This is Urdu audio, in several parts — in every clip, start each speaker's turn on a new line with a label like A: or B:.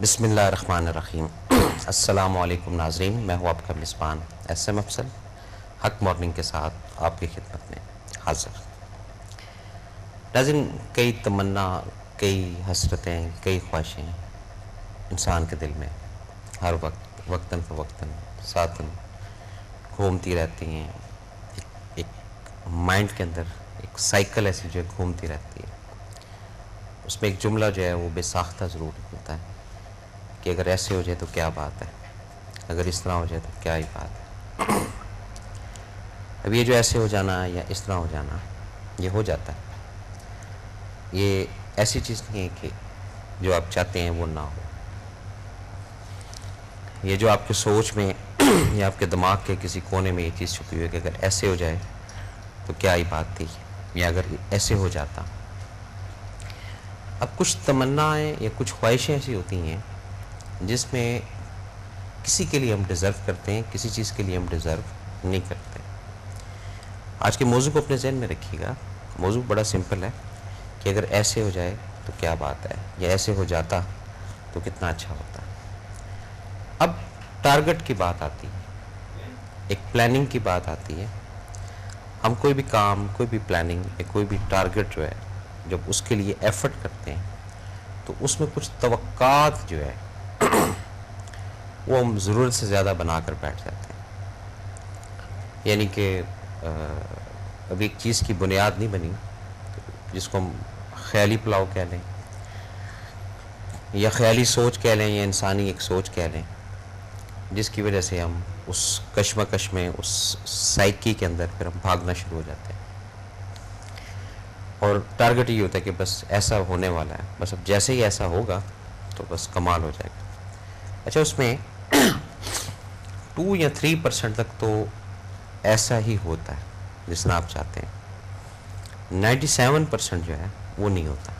A: بسم اللہ الرحمن الرحیم۔ السلام علیکم ناظرین، میں ہوں آپ کا میزبان ایس ایم افضل، حق مارننگ کے ساتھ آپ کی خدمت میں حاضر۔ ناظرین، کئی تمنا، کئی حسرتیں، کئی خواہشیں انسان کے دل میں ہر وقت وقتاً فوقتاً ساتھ گھومتی رہتی ہیں۔ ایک مائنڈ کے اندر ایک سائیکل ایسی جو ہے گھومتی رہتی ہے۔ اس میں ایک جملہ جو ہے وہ بے ساختہ ضرور ہوتا ہے کہ اگر ایسے ہو جائے تو کیا بات ہے، اگر اس طرح ہو جائے تو کیا ہی بات ہے۔ اب یہ جو ایسے ہو جانا یا اس طرح ہو جانا یہ ہو جاتا ہے۔ یہ ایسی چیز نہیں ہے کہ جو آپ چاہتے ہیں وہ نہ ہو۔ یہ جو آپ کے سوچ میں یا آپ کے دماغ کے کسی کونے میں یہ چیز چھپی ہوئی ہے کہ اگر ایسے ہو جائے تو کیا ہی بات تھی، یا اگر ایسے ہو جاتا۔ اب کچھ تمنائیں یا کچھ خواہشیں ایسی ہوتی ہیں جس میں کسی کے لیے ہم ڈیزرو کرتے ہیں، کسی چیز کے لیے ہم ڈیزرو نہیں کرتے۔ آج کے موضوع کو اپنے ذہن میں رکھیے گا۔ موضوع بڑا سمپل ہے کہ اگر ایسے ہو جائے تو کیا بات ہے، یا ایسے ہو جاتا تو کتنا اچھا ہوتا۔ اب ٹارگٹ کی بات آتی ہے، ایک پلاننگ کی بات آتی ہے۔ ہم کوئی بھی کام، کوئی بھی پلاننگ یا کوئی بھی ٹارگٹ جو ہے جب اس کے لیے ایفرٹ کرتے ہیں تو اس میں کچھ توقعات جو ہے وہ ہم ضرورت سے زیادہ بنا کر بیٹھ جاتے ہیں۔ یعنی کہ اب ایک چیز کی بنیاد نہیں بنی جس کو ہم خیالی پلاؤ کہہ لیں یا خیالی سوچ کہہ لیں یا انسانی ایک سوچ کہہ لیں، جس کی وجہ سے ہم اس کشمکش میں، اس سائیکی کے اندر پھر ہم بھاگنا شروع ہو جاتے ہیں۔ اور ٹارگٹ یہ ہوتا ہے کہ بس ایسا ہونے والا ہے، بس اب جیسے ہی ایسا ہوگا تو بس کمال ہو جائے گا۔ اچھا، اس میں 2 یا 3% تک تو ایسا ہی ہوتا ہے جس طرح آپ چاہتے ہیں۔ 97% جو ہے وہ نہیں ہوتا،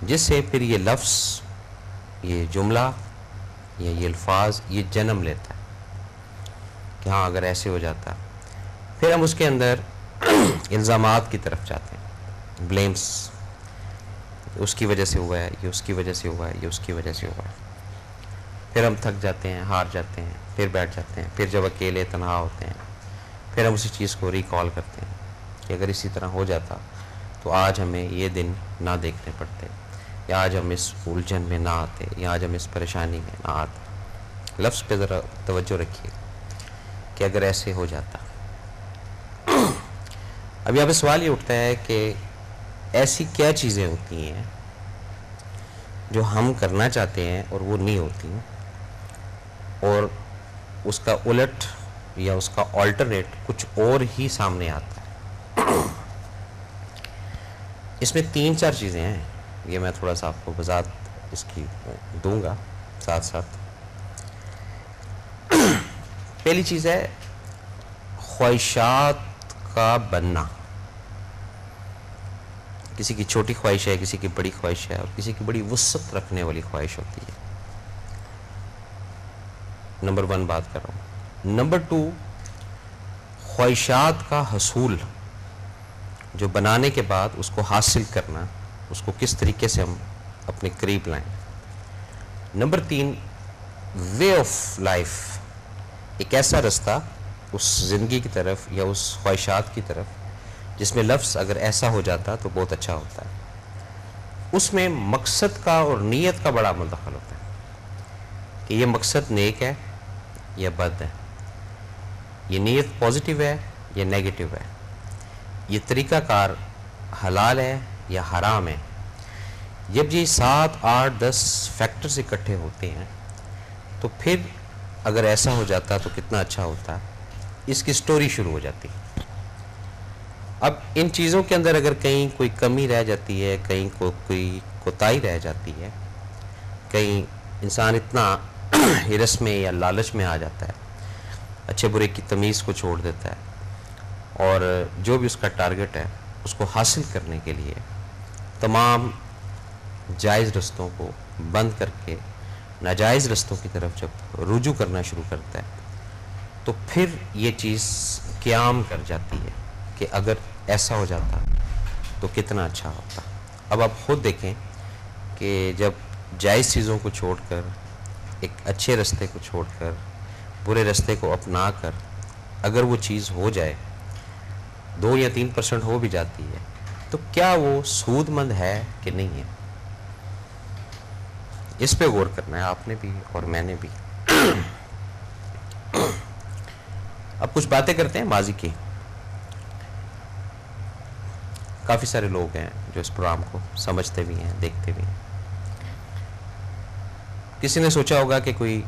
A: جس سے پھر یہ لفظ، یہ جملہ یا یہ الفاظ یہ جنم لیتا ہے کہ ہاں اگر ایسے ہو جاتا۔ پھر ہم اس کے اندر الزامات کی طرف جاتے ہیں، بلیمز، اس کی وجہ سے ہوا ہے، یہ اس کی وجہ سے ہوا ہے، یہ اس کی وجہ سے ہوا ہے۔ پھر ہم تھک جاتے ہیں، ہار جاتے ہیں، پھر بیٹھ جاتے ہیں۔ پھر جب اکیلے تنہا ہوتے ہیں پھر ہم اسی چیز کو ریکال کرتے ہیں کہ اگر اسی طرح ہو جاتا تو آج ہمیں یہ دن نہ دیکھنے پڑتے، یا آج ہم اس الجھن میں نہ آتے، یا آج ہم اس پریشانی میں نہ آتے۔ لفظ پہ ذرا توجہ رکھیے کہ اگر ایسے ہو جاتا۔ اب یہاں پہ سوال یہ اٹھتا ہے کہ ایسی کیا چیزیں ہوتی ہیں جو ہم کرنا چاہتے ہیں اور وہ نہیں ہوتی، اور اس کا الٹ یا اس کا آلٹرنیٹ کچھ اور ہی سامنے آتا ہے۔ اس میں 3-4 چیزیں ہیں، یہ میں تھوڑا سا آپ کو وضاحت اس کی دوں گا ساتھ ساتھ۔ پہلی چیز ہے خواہشات کا بننا۔ کسی کی چھوٹی خواہش ہے، کسی کی بڑی خواہش ہے، اور کسی کی بڑی وسعت رکھنے والی خواہش ہوتی ہے۔ نمبر 1 بات کر رہا ہوں۔ نمبر 2، خواہشات کا حصول، جو بنانے کے بعد اس کو حاصل کرنا، اس کو کس طریقے سے ہم اپنے قریب لائیں۔ نمبر 3، وے آف لائف، ایک ایسا رستہ اس زندگی کی طرف یا اس خواہشات کی طرف جس میں لفظ اگر ایسا ہو جاتا تو بہت اچھا ہوتا ہے۔ اس میں مقصد کا اور نیت کا بڑا مدخل ہوتا ہے کہ یہ مقصد نیک ہے یا بد ہے، یہ نیت پازیٹیو ہے یا نیگیٹو ہے، یہ طریقہ کار حلال ہے یا حرام ہے۔ جب یہ 7، 8، 10 فیکٹرز اکٹھے ہوتے ہیں تو پھر اگر ایسا ہو جاتا تو کتنا اچھا ہوتا، اس کی سٹوری شروع ہو جاتی۔ اب ان چیزوں کے اندر اگر کہیں کوئی کمی رہ جاتی ہے، کہیں کوئی کوتاہی رہ جاتی ہے، کہیں انسان اتنا ہرس میں یا لالچ میں آ جاتا ہے، اچھے برے کی تمیز کو چھوڑ دیتا ہے، اور جو بھی اس کا ٹارگٹ ہے اس کو حاصل کرنے کے لیے تمام جائز رستوں کو بند کر کے ناجائز رستوں کی طرف جب رجوع کرنا شروع کرتا ہے تو پھر یہ چیز قیام کر جاتی ہے کہ اگر ایسا ہو جاتا تو کتنا اچھا ہوتا۔ اب آپ خود دیکھیں کہ جب جائز چیزوں کو چھوڑ کر، ایک اچھے رستے کو چھوڑ کر، برے رستے کو اپنا کر اگر وہ چیز ہو جائے، 2 یا 3% ہو بھی جاتی ہے، تو کیا وہ سود مند ہے کہ نہیں ہے؟ اس پہ غور کرنا ہے آپ نے بھی اور میں نے بھی۔ اب کچھ باتیں کرتے ہیں ماضی کی۔ کافی سارے لوگ ہیں جو اس پروگرام کو سمجھتے بھی ہیں، دیکھتے بھی ہیں۔ کسی نے سوچا ہوگا کہ کوئی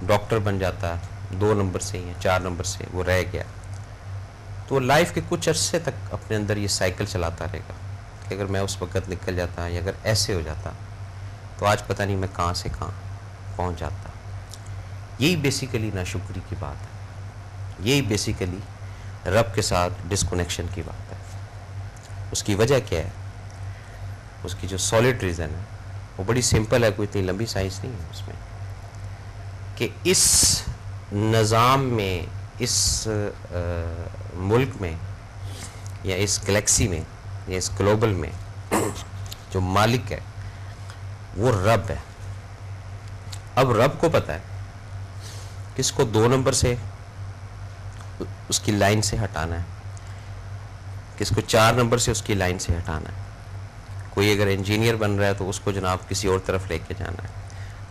A: ڈاکٹر بن جاتا 2 نمبر سے یا 4 نمبر سے، وہ رہ گیا، تو وہ لائف کے کچھ عرصے تک اپنے اندر یہ سائیکل چلاتا رہے گا کہ اگر میں اس وقت نکل جاتا یا اگر ایسے ہو جاتا تو آج پتہ نہیں میں کہاں سے کہاں پہنچ جاتا۔ یہی بیسیکلی ناشکری کی بات ہے، یہی بیسیکلی رب کے ساتھ ڈسکنیکشن کی بات ہے۔ اس کی وجہ کیا ہے؟ اس کی جو سالڈ ریزن ہے وہ بڑی سمپل ہے، کوئی اتنی لمبی سائنس نہیں ہے اس میں، کہ اس نظام میں، اس ملک میں یا اس گلیکسی میں یا اس گلوبل میں جو مالک ہے وہ رب ہے۔ اب رب کو پتہ ہے کس کو 2 نمبر سے اس کی لائن سے ہٹانا ہے، کس کو 4 نمبر سے اس کی لائن سے ہٹانا ہے۔ کوئی اگر انجینئر بن رہا ہے تو اس کو جناب کسی اور طرف لے کے جانا ہے،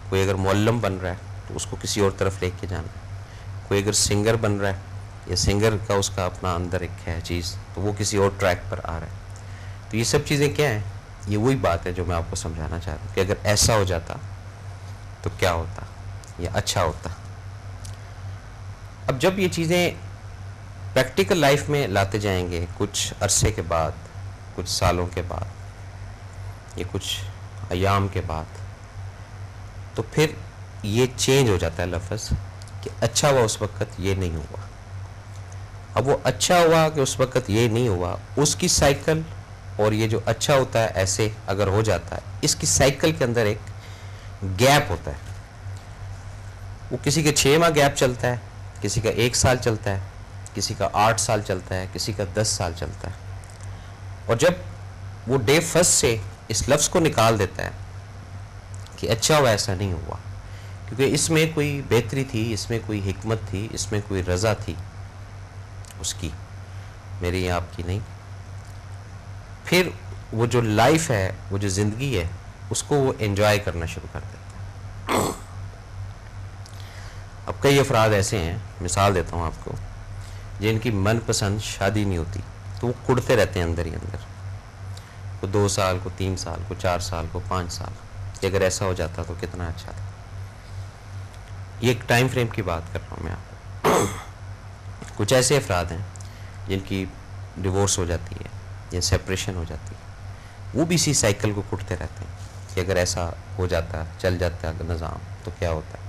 A: کوئی اگر معلم بن رہا ہے تو اس کو کسی اور طرف لے کے جانا ہے، کوئی اگر سنگر بن رہا ہے یا سنگر کا اس کا اپنا اندر ایک ہے چیز تو وہ کسی اور ٹریک پر آ رہا ہے۔ تو یہ سب چیزیں کیا ہیں؟ یہ وہی بات ہے جو میں آپ کو سمجھانا چاہ رہا ہوں کہ اگر ایسا ہو جاتا تو کیا ہوتا یا اچھا ہوتا۔ اب جب یہ چیزیں پریکٹیکل لائف میں لاتے جائیں گے کچھ عرصے کے بعد، کچھ سالوں کے بعد یا کچھ ایام کے بعد، تو پھر یہ چینج ہو جاتا ہے لفظ کہ اچھا ہوا اس وقت یہ نہیں ہوا۔ اب وہ اچھا ہوا کہ اس وقت یہ نہیں ہوا، اس کی سائیکل اور یہ جو اچھا ہوتا ہے ایسے اگر ہو جاتا ہے، اس کی سائیکل کے اندر ایک گیپ ہوتا ہے۔ وہ کسی کے 6 ماہ گیپ چلتا ہے، کسی کا 1 سال چلتا ہے، کسی کا 8 سال چلتا ہے، کسی کا 10 سال چلتا ہے۔ اور جب وہ ڈے فرسٹ سے اس لفظ کو نکال دیتا ہے کہ اچھا ہوا ایسا نہیں ہوا، کیونکہ اس میں کوئی بہتری تھی، اس میں کوئی حکمت تھی، اس میں کوئی رضا تھی اس کی، میری یا آپ کی نہیں، پھر وہ جو لائف ہے، وہ جو زندگی ہے، اس کو وہ انجوائے کرنا شروع کر دیتا ہے۔ اب کئی افراد ایسے ہیں، مثال دیتا ہوں آپ کو، جن کی من پسند شادی نہیں ہوتی تو وہ کڑتے رہتے ہیں اندر ہی اندر، کو 2 سال، کو 3 سال، کو 4 سال، کو 5 سال، کہ اگر ایسا ہو جاتا تو کتنا اچھا تھا۔ یہ ایک ٹائم فریم کی بات کر رہا ہوں میں آپ کو۔ کچھ ایسے افراد ہیں جن کی ڈیورس ہو جاتی ہے یا سیپریشن ہو جاتی ہے، وہ بھی اسی سائیکل کو کٹتے رہتے ہیں کہ اگر ایسا ہو جاتا، چل جاتا نظام تو کیا ہوتا ہے۔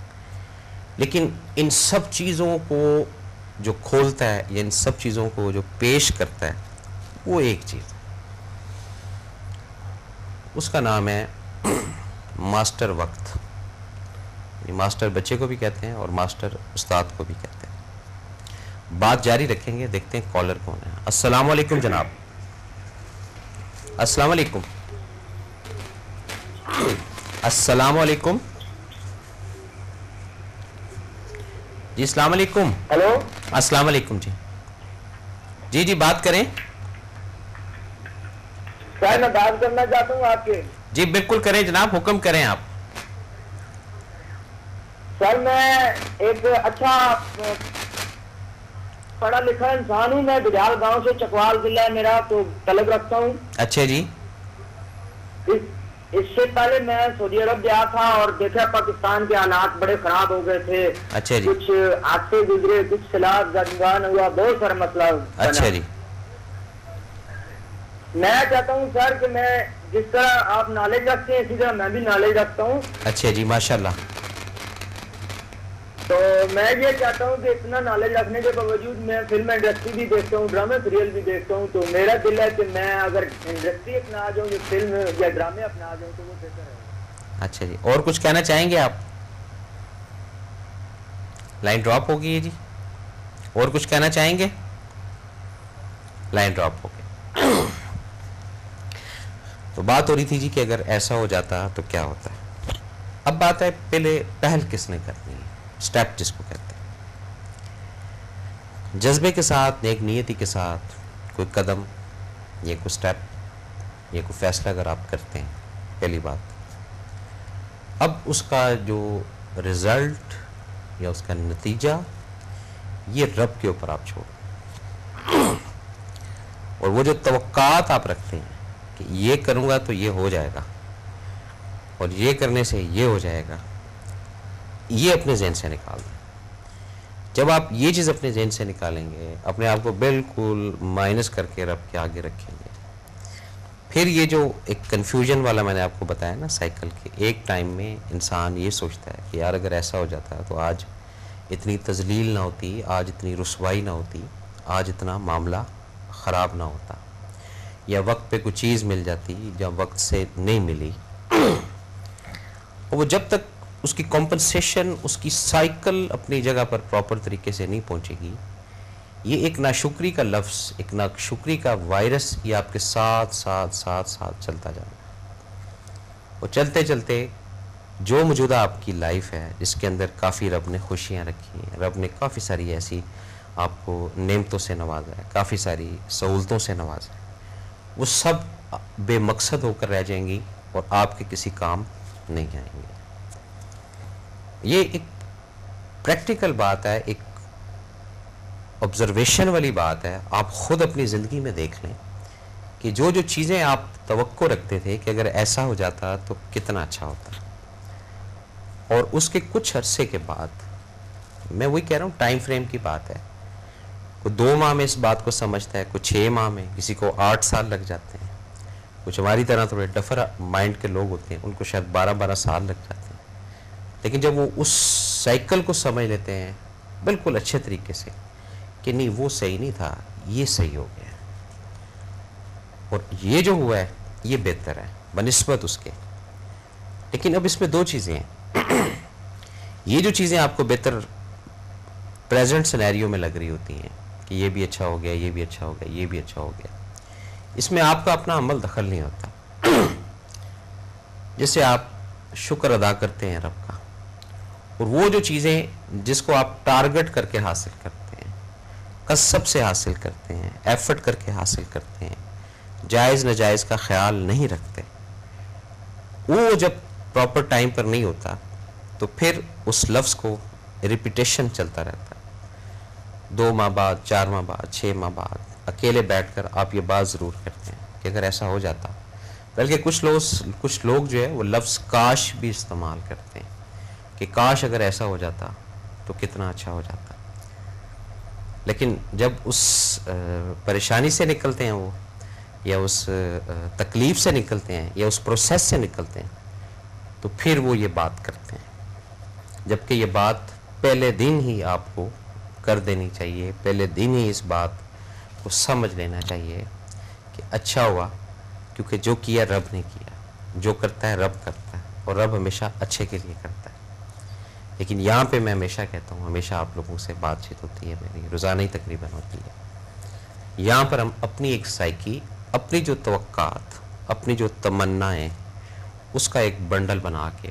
A: لیکن ان سب چیزوں کو جو کھولتا ہے یا ان سب چیزوں کو جو پیش کرتا ہے وہ ایک چیز ہے، اس کا نام ہے ماسٹر وقت۔ ماسٹر بچے کو بھی کہتے ہیں اور ماسٹر استاد کو بھی کہتے ہیں۔ بات جاری رکھیں گے، دیکھتے ہیں کالر کون ہے۔ السلام علیکم جناب۔ السلام علیکم۔ السلام علیکم جی، السلام علیکم۔
B: ہلو،
A: السلام علیکم جی جی جی بات کریں
B: سر میں بات کرنا چاہتا ہوں آپ کے۔
A: جی بالکل کریں جناب، حکم کریں آپ۔
B: سر میں ایک اچھا پڑھا لکھا انسان ہوں، میں بجال گاؤں سے، چکوال ضلع ہے میرا، تو طلب رکھتا ہوں۔
A: اچھا جی۔
B: اس سے پہلے میں سعودی عرب گیا تھا اور دیکھا پاکستان کے حالات بڑے خراب ہو گئے تھے۔
A: اچھا جی۔
B: کچھ حادثے گزرے، کچھ سیلاب زنگان ہوا، بہت سارا مسئلہ بنا۔
A: اچھا جی۔
B: میں چاہتا ہوں سر کہ میں جس طرح آپ نالج رکھتے ہیں اسی طرح میں بھی نالج رکھتا ہوں۔
A: اچھا جی، ماشاءاللہ۔
B: تو میں یہ چاہتا ہوں کہ اتنا نالج رکھنے کے باوجود میں فلم انڈسٹری بھی دیکھتا ہوں، ڈرامے سیریل بھی دیکھتا ہوں، تو میرا دل ہے کہ میں اگر انڈسٹری اپنا جاؤں یا فلم یا ڈرامے اپنا جاؤں تو وہ بہتر ہے۔
A: اچھا جی، اور کچھ کہنا چاہیں گے آپ؟ لائن ڈراپ ہو گئی ہے جی، اور کچھ کہنا چاہیں گے؟ لائن ڈراپ ہو گئی۔ تو بات ہو رہی تھی جی کہ اگر ایسا ہو جاتا تو کیا ہوتا ہے. اب بات ہے پہلے پہل کس نے کرنی ہے, سٹیپ جس کو کہتے ہیں. جذبے کے ساتھ, نیک نیتی کے ساتھ کوئی قدم, یہ کوئی سٹیپ, یہ کوئی فیصلہ اگر آپ کرتے ہیں, پہلی بات, اب اس کا جو رزلٹ یا اس کا نتیجہ یہ رب کے اوپر آپ چھوڑیں. اور وہ جو توقعات آپ رکھتے ہیں کہ یہ کروں گا تو یہ ہو جائے گا اور یہ کرنے سے یہ ہو جائے گا, یہ اپنے ذہن سے نکال دیں. جب آپ یہ چیز اپنے ذہن سے نکالیں گے, اپنے آپ کو بالکل مائنس کر کے رب کے آگے رکھیں گے, پھر یہ جو ایک کنفیوژن والا میں نے آپ کو بتایا نا سائیکل کے, ایک ٹائم میں انسان یہ سوچتا ہے کہ یار اگر ایسا ہو جاتا تو آج اتنی تذلیل نہ ہوتی, آج اتنی رسوائی نہ ہوتی, آج اتنا معاملہ خراب نہ ہوتا, یا وقت پہ کوئی چیز مل جاتی جب وقت سے نہیں ملی. اور وہ جب تک اس کی کمپنسیشن, اس کی سائیکل اپنی جگہ پر پراپر طریقے سے نہیں پہنچے گی, یہ ایک ناشکری کا لفظ, ایک ناشکری کا وائرس, یہ آپ کے ساتھ ساتھ ساتھ ساتھ چلتا جائے گا. اور چلتے چلتے جو موجودہ آپ کی لائف ہے جس کے اندر کافی رب نے خوشیاں رکھی ہیں, رب نے کافی ساری ایسی آپ کو نعمتوں سے نوازا ہے, کافی ساری سہولتوں سے نوازا ہے, وہ سب بے مقصد ہو کر رہ جائیں گی اور آپ کے کسی کام نہیں آئیں گے. یہ ایک پریکٹیکل بات ہے, ایک آبزرویشن والی بات ہے. آپ خود اپنی زندگی میں دیکھ لیں کہ جو جو چیزیں آپ توقع رکھتے تھے کہ اگر ایسا ہو جاتا تو کتنا اچھا ہوتا, اور اس کے کچھ عرصے کے بعد, میں وہی کہہ رہا ہوں ٹائم فریم کی بات ہے, کوئی 2 ماہ میں اس بات کو سمجھتا ہے, کوئی 6 ماہ میں, کسی کو 8 سال لگ جاتے ہیں, کچھ ہماری طرح تھوڑے ڈفر مائنڈ کے لوگ ہوتے ہیں ان کو شاید 12 سال لگ جاتے ہیں. لیکن جب وہ اس سائیکل کو سمجھ لیتے ہیں بالکل اچھے طریقے سے کہ نہیں وہ صحیح نہیں تھا, یہ صحیح ہو گیا, اور یہ جو ہوا ہے یہ بہتر ہے بنسبت اس کے. لیکن اب اس میں 2 چیزیں ہیں. یہ جو چیزیں آپ کو بہتر پریزنٹ سینیریو میں لگ رہی ہوتی ہیں کہ یہ بھی اچھا ہو گیا, یہ بھی اچھا ہو گیا, یہ بھی اچھا ہو گیا, اس میں آپ کا اپنا عمل دخل نہیں ہوتا. جیسے آپ شکر ادا کرتے ہیں رب کا, اور وہ جو چیزیں جس کو آپ ٹارگٹ کر کے حاصل کرتے ہیں, قصب سے حاصل کرتے ہیں, ایفرٹ کر کے حاصل کرتے ہیں, جائز ناجائز کا خیال نہیں رکھتے, وہ جب پراپر ٹائم پر نہیں ہوتا تو پھر اس لفظ کو ریپیٹیشن چلتا رہتا ہے. 2 ماہ بعد, 4 ماہ بعد, 6 ماہ بعد اکیلے بیٹھ کر آپ یہ بات ضرور کرتے ہیں کہ اگر ایسا ہو جاتا. بلکہ کچھ لوگ جو ہے وہ لفظ کاش بھی استعمال کرتے ہیں کہ کاش اگر ایسا ہو جاتا تو کتنا اچھا ہو جاتا. لیکن جب اس پریشانی سے نکلتے ہیں وہ, یا اس تکلیف سے نکلتے ہیں, یا اس پروسیس سے نکلتے ہیں, تو پھر وہ یہ بات کرتے ہیں. جبکہ یہ بات پہلے دن ہی آپ کو کر دینی چاہیے, پہلے دن ہی اس بات کو سمجھ لینا چاہیے کہ اچھا ہوا, کیونکہ جو کیا رب نے کیا, جو کرتا ہے رب کرتا ہے, اور رب ہمیشہ اچھے کے لیے کرتا ہے. لیکن یہاں پہ میں ہمیشہ کہتا ہوں, ہمیشہ آپ لوگوں سے بات چیت ہوتی ہے میری, روزانہ ہی تقریباً ہوتی ہے, یہاں پر ہم اپنی ایک سائیکی, اپنی جو توقعات, اپنی جو تمنائیں, اس کا ایک بنڈل بنا کے